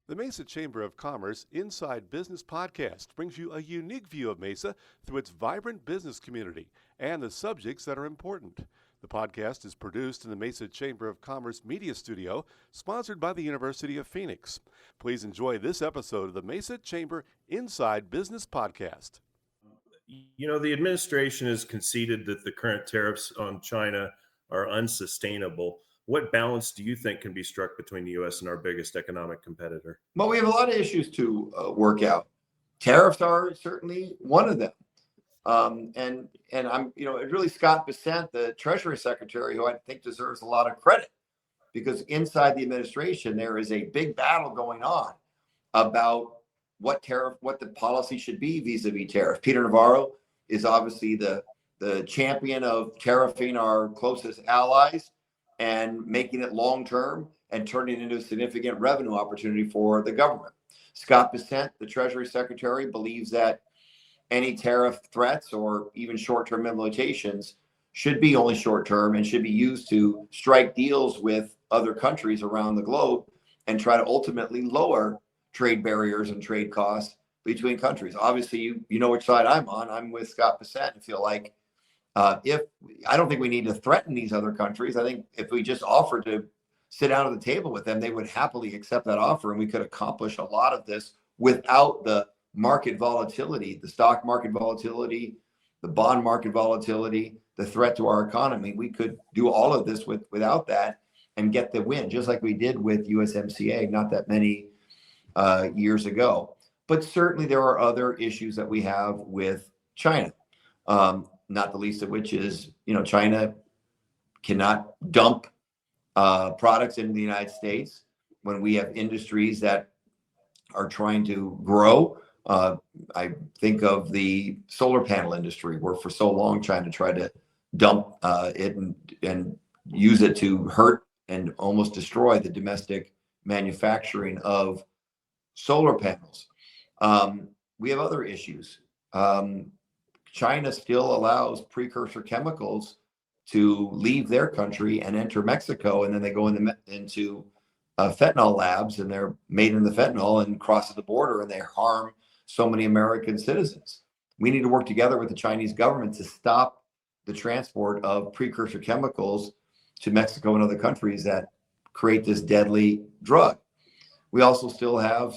The Mesa Chamber of Commerce Inside Business podcast brings you a unique view of Mesa through its vibrant business community and the subjects that are important. The podcast is produced in the Mesa Chamber of Commerce Media Studio, sponsored by the University of Phoenix. Please enjoy this episode of the Mesa Chamber Inside Business podcast. You know, the administration has conceded that the current tariffs on China are unsustainable. What balance do you think can be struck between the U.S. and our biggest economic competitor? Well, we have a lot of issues to work out. Tariffs are certainly one of them. And I'm, it's really Scott Bessent, the Treasury Secretary, who I think deserves a lot of credit, because inside the administration, there is a big battle going on about what the policy should be vis-a-vis tariff. Peter Navarro is obviously the champion of tariffing our closest allies and making it long-term and turning it into a significant revenue opportunity for the government. Scott Bessent, the Treasury Secretary, believes that any tariff threats or even short-term implementations should be only short-term and should be used to strike deals with other countries around the globe and try to ultimately lower trade barriers and trade costs between countries. Obviously, you know which side I'm on. I'm with Scott Bessent and feel like I don't think we need to threaten these other countries. I think if we just offered to sit down at the table with them, they would happily accept that offer, and we could accomplish a lot of this without the market volatility, the stock market volatility, the bond market volatility, the threat to our economy. We could do all of this without that and get the win, just like we did with USMCA not that many years ago. But certainly there are other issues that we have with China. Not the least of which is, China cannot dump products into the United States when we have industries that are trying to grow. I think of the solar panel industry, where for so long China tried to dump it and use it to hurt and almost destroy the domestic manufacturing of solar panels. We have other issues. China still allows precursor chemicals to leave their country and enter Mexico, and then they go into fentanyl labs, and they're made in the fentanyl and crosses the border, and they harm so many American citizens. We need to work together with the Chinese government to stop the transport of precursor chemicals to Mexico and other countries that create this deadly drug. We also still have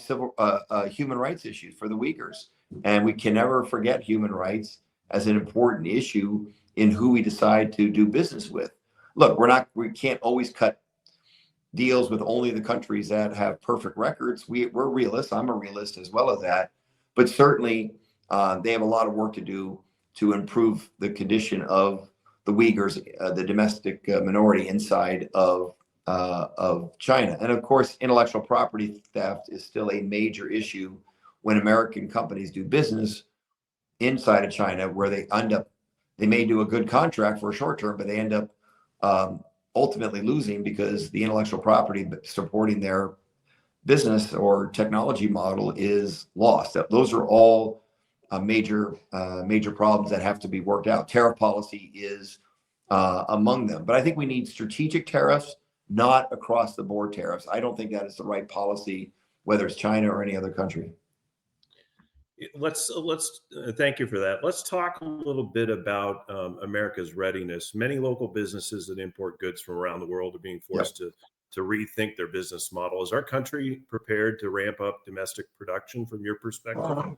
human rights issues for the Uyghurs, and we can never forget human rights as an important issue in who we decide to do business with. Look, we can't always cut deals with only the countries that have perfect records. We're realists. I'm a realist as well as that, but certainly they have a lot of work to do to improve the condition of the Uyghurs, the domestic minority inside of China. And of course, intellectual property theft is still a major issue when American companies do business inside of China, where they may do a good contract for a short term, but they end up ultimately losing because the intellectual property supporting their business or technology model is lost. Those are all major problems that have to be worked out. Tariff policy is among them. But I think we need strategic tariffs, not across the board tariffs. I don't think that is the right policy, whether it's China or any other country. Let's thank you for that. Let's talk a little bit about America's readiness. Many local businesses that import goods from around the world are being forced to rethink their business model. Is our country prepared to ramp up domestic production from your perspective?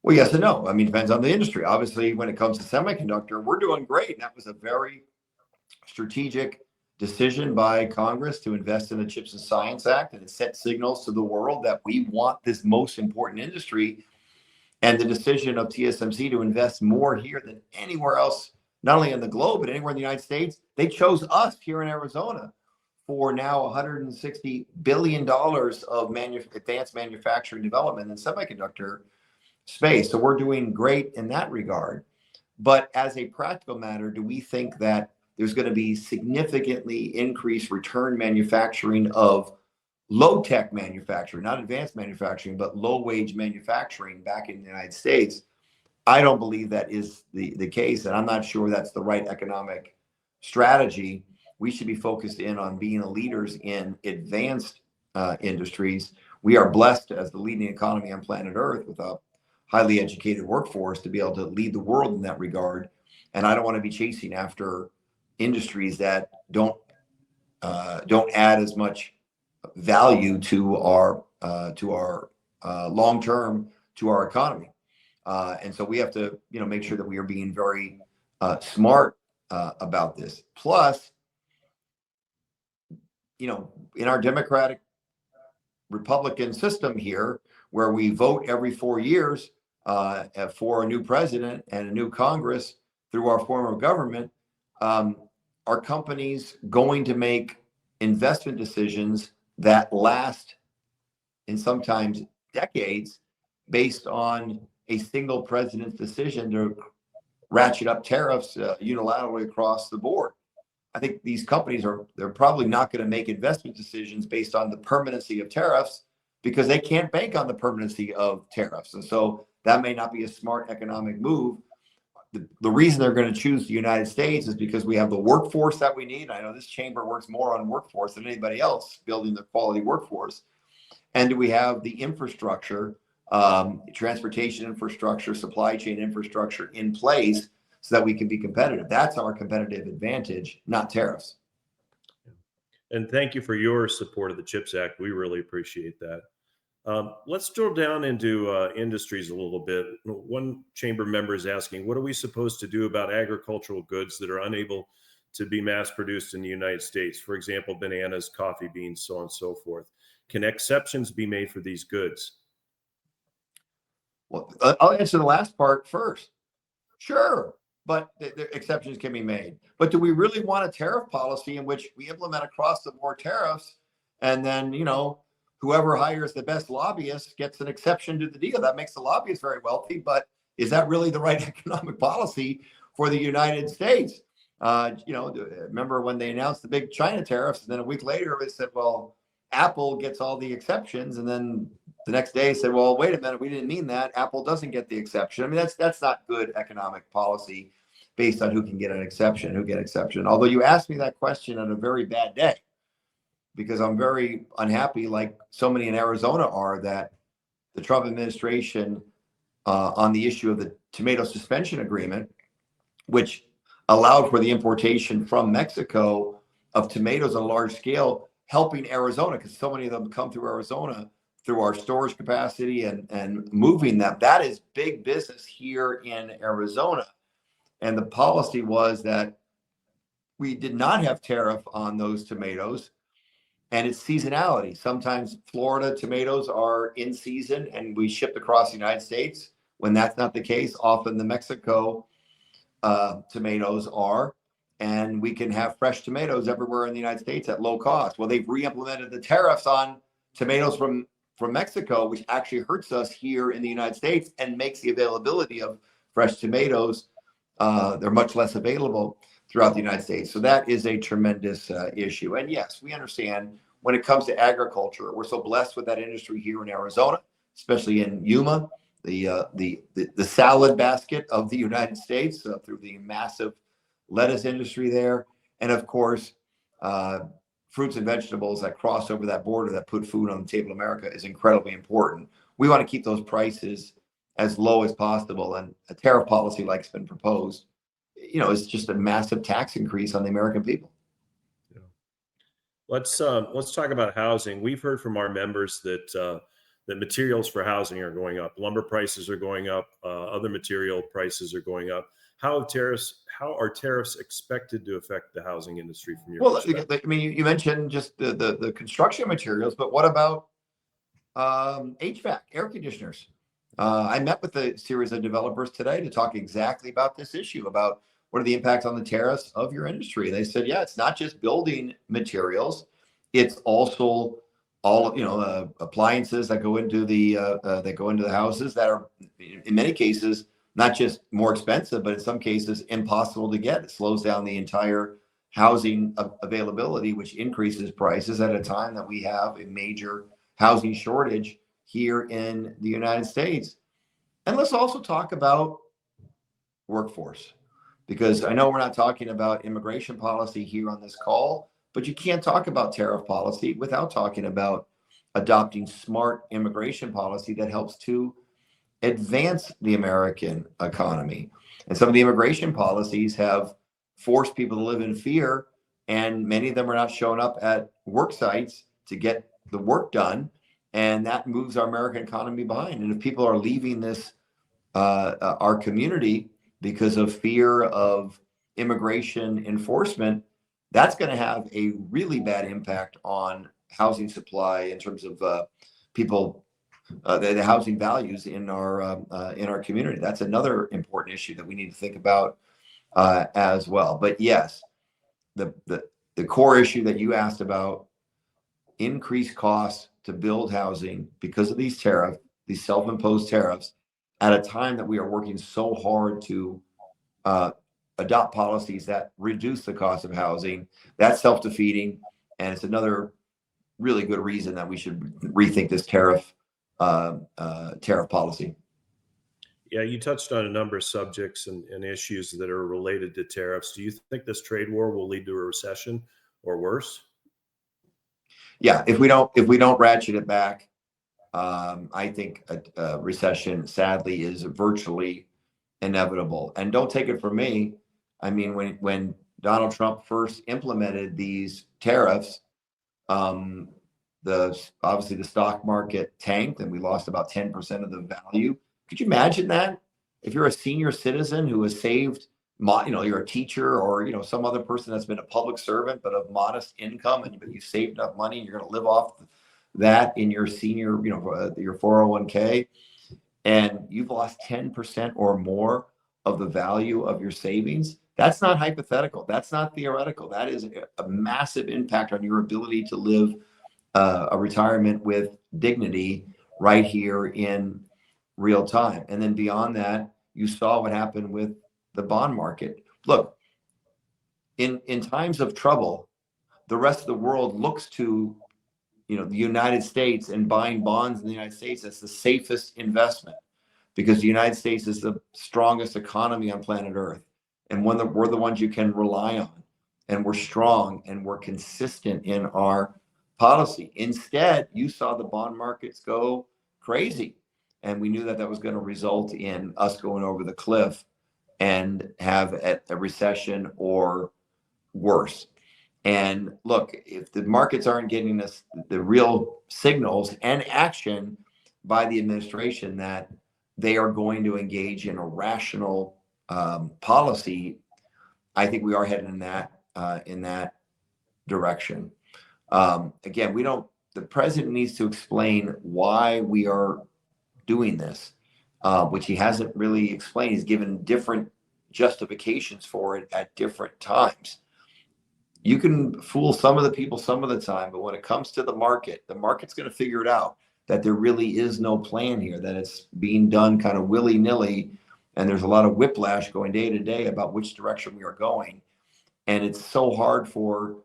Well, yes and no. I mean, it depends on the industry. Obviously, when it comes to semiconductor, we're doing great. And that was a very strategic decision by Congress to invest in the Chips and Science Act, and it sent signals to the world that we want this most important industry. And the decision of TSMC to invest more here than anywhere else, not only in the globe, but anywhere in the United States, they chose us here in Arizona for now $160 billion of advanced manufacturing development in semiconductor space. So we're doing great in that regard. But as a practical matter, do we think that there's going to be significantly increased return manufacturing of low-tech manufacturing, not advanced manufacturing, but low-wage manufacturing back in the United States? I don't believe that is the case, and I'm not sure that's the right economic strategy. We should be focused in on being leaders in advanced industries. We are blessed as the leading economy on planet Earth with a highly educated workforce to be able to lead the world in that regard. And I don't want to be chasing after industries that don't add as much value to our long term to our economy. And so we have to, make sure that we are being very smart about this. Plus, in our Democratic Republican system here, where we vote every 4 years for a new president and a new Congress through our form of government, are companies going to make investment decisions that last in sometimes decades based on a single president's decision to ratchet up tariffs unilaterally across the board? I think these companies they're probably not going to make investment decisions based on the permanency of tariffs because they can't bank on the permanency of tariffs. And so that may not be a smart economic move. The reason they're going to choose the United States is because we have the workforce that we need. I know this chamber works more on workforce than anybody else, building the quality workforce. And do we have the infrastructure, transportation infrastructure, supply chain infrastructure in place so that we can be competitive? That's our competitive advantage, not tariffs. And thank you for your support of the CHIPS Act. We really appreciate that. Let's drill down into industries a little bit. One chamber member is asking, what are we supposed to do about agricultural goods that are unable to be mass produced in the United States? For example, bananas, coffee beans, so on and so forth. Can exceptions be made for these goods? Well, I'll answer the last part first. Sure, but the exceptions can be made. But do we really want a tariff policy in which we implement across the board tariffs and then, whoever hires the best lobbyist gets an exception to the deal? That makes the lobbyists very wealthy, but is that really the right economic policy for the United States? Remember when they announced the big China tariffs, and then a week later it said, well, Apple gets all the exceptions, and then the next day said, well, wait a minute, we didn't mean that. Apple doesn't get the exception. I mean, that's not good economic policy based on who can get an exception, who get exception. Although you asked me that question on a very bad day, because I'm very unhappy, like so many in Arizona are, that the Trump administration on the issue of the tomato suspension agreement, which allowed for the importation from Mexico of tomatoes on a large scale, helping Arizona, because so many of them come through Arizona through our storage capacity and moving them. That is big business here in Arizona. And the policy was that we did not have tariff on those tomatoes, and it's seasonality. Sometimes Florida tomatoes are in season and we ship across the United States. When that's not the case, often the Mexico tomatoes are, and we can have fresh tomatoes everywhere in the United States at low cost. Well, they've re-implemented the tariffs on tomatoes from Mexico, which actually hurts us here in the United States and makes the availability of fresh tomatoes, they're much less available throughout the United States. So that is a tremendous issue. And yes, we understand when it comes to agriculture, we're so blessed with that industry here in Arizona, especially in Yuma, the salad basket of the United States, through the massive lettuce industry there. And of course, fruits and vegetables that cross over that border that put food on the table in America is incredibly important. We want to keep those prices as low as possible. And a tariff policy like it's been proposed, is just a massive tax increase on the American people. Yeah. Let's talk about housing. We've heard from our members that materials for housing are going up. Lumber prices are going up. Other material prices are going up. How are tariffs expected to affect the housing industry from your perspective? I mean, you mentioned just the construction materials, but what about HVAC, air conditioners? I met with a series of developers today to talk exactly about this issue, about what are the impacts on the tariffs of your industry. They said, yeah, it's not just building materials, it's also all appliances that go into the houses that are in many cases not just more expensive, but in some cases impossible to get. It slows down the entire housing availability, which increases prices at a time that we have a major housing shortage here in the United States. And let's also talk about workforce, because I know we're not talking about immigration policy here on this call, but you can't talk about tariff policy without talking about adopting smart immigration policy that helps to advance the American economy. And some of the immigration policies have forced people to live in fear, and many of them are not showing up at work sites to get the work done, and that moves our American economy behind. And if people are leaving this our community because of fear of immigration enforcement, that's going to have a really bad impact on housing supply in terms of people, the housing values in our community. That's another important issue that we need to think about as well. But yes, the core issue that you asked about, increased costs to build housing because of these self-imposed tariffs, at a time that we are working so hard to adopt policies that reduce the cost of housing, that's self-defeating. And it's another really good reason that we should rethink this tariff policy. Yeah, you touched on a number of subjects and issues that are related to tariffs. Do you think this trade war will lead to a recession or worse? Yeah, if we don't ratchet it back, I think a recession, sadly, is virtually inevitable. And don't take it from me. I mean, when Donald Trump first implemented these tariffs, obviously the stock market tanked, and we lost about 10% of the value. Could you imagine that? If you're a senior citizen who has saved, you're a teacher or some other person that's been a public servant but of modest income, but you saved enough money and you're going to live off that in your senior, your 401k, and you've lost 10% or more of the value of your savings. That's not hypothetical. That's not theoretical. That is a massive impact on your ability to live a retirement with dignity right here in real time. And then beyond that, you saw what happened with the bond market. Look, in times of trouble, the rest of the world looks to the United States, and buying bonds in the United States as the safest investment, because the United States is the strongest economy on planet Earth, and we're the ones you can rely on, and we're strong and we're consistent in our policy. Instead, you saw the bond markets go crazy, and we knew that was going to result in us going over the cliff and have a recession or worse. And look, if the markets aren't getting us the real signals and action by the administration that they are going to engage in a rational policy, I think we are heading in that direction. Again, the president needs to explain why we are doing this, which he hasn't really explained. He's given different justifications for it at different times. You can fool some of the people some of the time, but when it comes to the market's going to figure it out, that there really is no plan here, that it's being done kind of willy-nilly, and there's a lot of whiplash going day to day about which direction we are going. And it's so hard for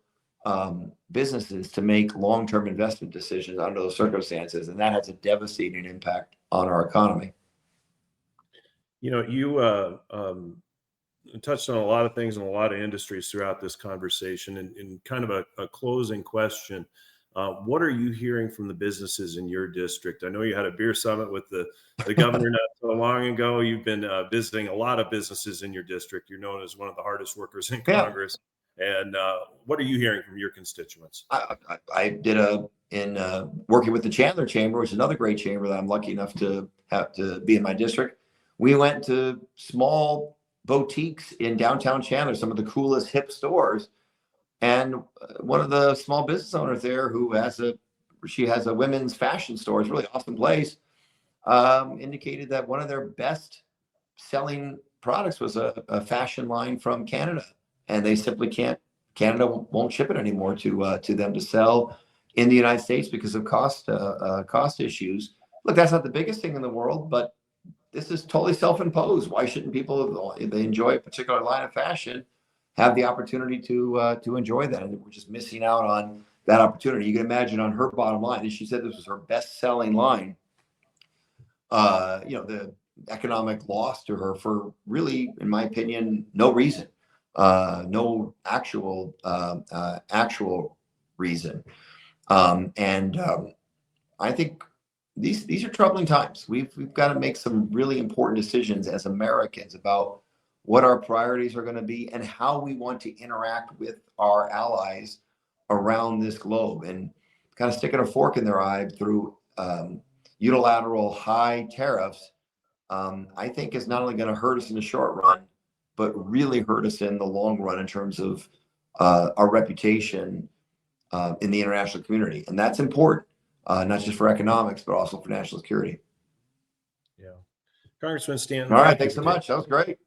businesses to make long-term investment decisions under those circumstances, and that has a devastating impact on our economy. You touched on a lot of things in a lot of industries throughout this conversation, and kind of a closing question. What are you hearing from the businesses in your district? I know you had a beer summit with the governor not so long ago. You've been visiting a lot of businesses in your district. You're known as one of the hardest workers in Congress. And what are you hearing from your constituents? I did working with the Chandler Chamber, which is another great chamber that I'm lucky enough to have to be in my district. We went to small boutiques in downtown Chandler, some of the coolest hip stores. And one of the small business owners there, she has a women's fashion store, it's a really awesome place, indicated that one of their best selling products was a fashion line from Canada. And they simply Canada won't ship it anymore to them to sell in the United States because of cost issues. Look, that's not the biggest thing in the world, but this is totally self-imposed. Why shouldn't people, if they enjoy a particular line of fashion, have the opportunity to enjoy that? And we're just missing out on that opportunity. You can imagine on her bottom line, and she said this was her best-selling line, the economic loss to her for really, in my opinion, no reason, no actual reason. I think these are troubling times. We've got to make some really important decisions as Americans about what our priorities are going to be and how we want to interact with our allies around this globe, and kind of sticking a fork in their eye through unilateral high tariffs, I think is not only going to hurt us in the short run, but really hurt us in the long run in terms of our reputation in the international community. And that's important, not just for economics, but also for national security. Yeah. Congressman Stanton. All right. Thanks so much. That was great.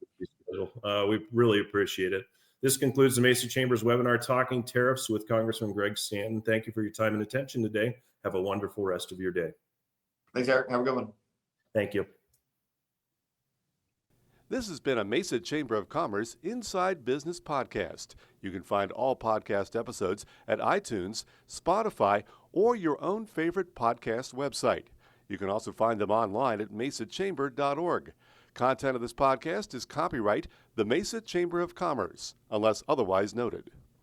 We really appreciate it. This concludes the Mesa Chamber's webinar, Talking Tariffs with Congressman Greg Stanton. Thank you for your time and attention today. Have a wonderful rest of your day. Thanks, Eric. Have a good one. Thank you. This has been a Mesa Chamber of Commerce Inside Business podcast. You can find all podcast episodes at iTunes, Spotify, or your own favorite podcast website. You can also find them online at mesachamber.org. Content of this podcast is copyright the Mesa Chamber of Commerce, unless otherwise noted.